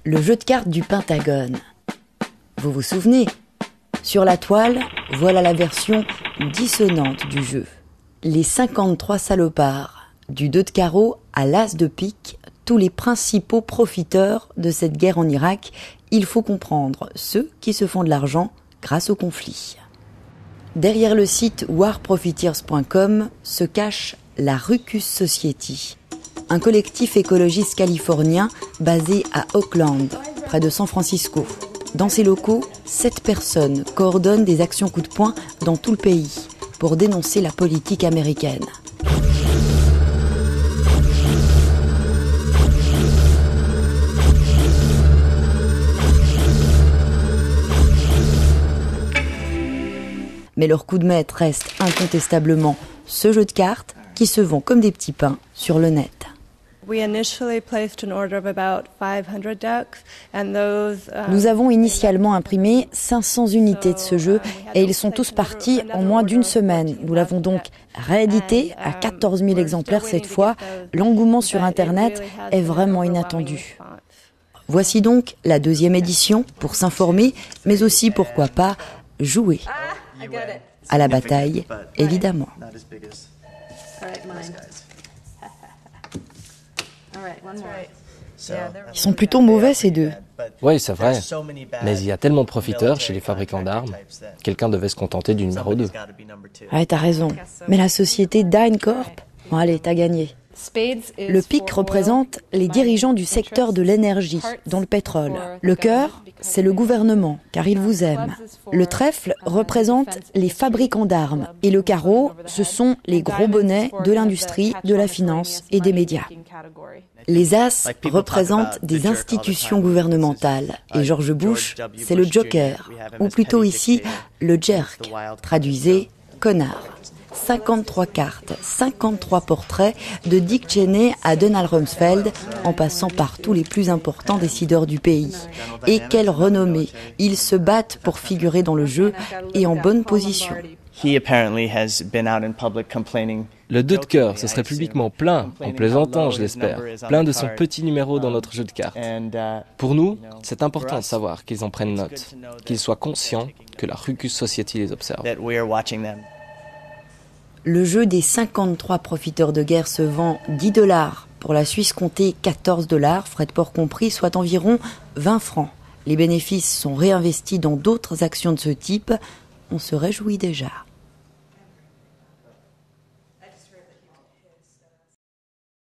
Le jeu de cartes du Pentagone. Vous vous souvenez ? Sur la toile, voilà la version dissonante du jeu. Les 53 salopards, du 2 de carreau à l'as de pique, tous les principaux profiteurs de cette guerre en Irak, il faut comprendre ceux qui se font de l'argent grâce au conflit. Derrière le site warprofiteers.com se cache la Ruckus Society, un collectif écologiste californien basé à Oakland, près de San Francisco. Dans ces locaux, 7 personnes coordonnent des actions coup de poing dans tout le pays pour dénoncer la politique américaine. Mais leur coup de maître reste incontestablement ce jeu de cartes qui se vend comme des petits pains sur le net. Nous avons initialement imprimé 500 unités de ce jeu et ils sont tous partis en moins d'une semaine. Nous l'avons donc réédité à 14 000 exemplaires cette fois. L'engouement sur Internet est vraiment inattendu. Voici donc la 2e édition pour s'informer, mais aussi, pourquoi pas, jouer. À la bataille, évidemment. Ils sont plutôt mauvais, ces deux. Oui, c'est vrai. Mais il y a tellement de profiteurs chez les fabricants d'armes. Quelqu'un devait se contenter du numéro 2. Ouais, t'as raison. Mais la société DynCorp, bon allez, t'as gagné. Le pic représente les dirigeants du secteur de l'énergie, dont le pétrole. Le cœur, c'est le gouvernement, car il vous aime. Le trèfle représente les fabricants d'armes. Et le carreau, ce sont les gros bonnets de l'industrie, de la finance et des médias. Les as représentent des institutions gouvernementales. Et George Bush, c'est le joker, ou plutôt ici, le jerk. Traduisez, connard. 53 cartes, 53 portraits de Dick Cheney à Donald Rumsfeld, en passant par tous les plus importants décideurs du pays. Et quelle renommée! Ils se battent pour figurer dans le jeu et en bonne position. Le 2 de cœur se serait publiquement plaint, en plaisantant je l'espère, plaint de son petit numéro dans notre jeu de cartes. Pour nous, c'est important de savoir qu'ils en prennent note, qu'ils soient conscients que la Ruckus Society les observe. Le jeu des 53 profiteurs de guerre se vend 10 $. Pour la Suisse comptée 14 $, frais de port compris, soit environ 20 francs. Les bénéfices sont réinvestis dans d'autres actions de ce type. On se réjouit déjà.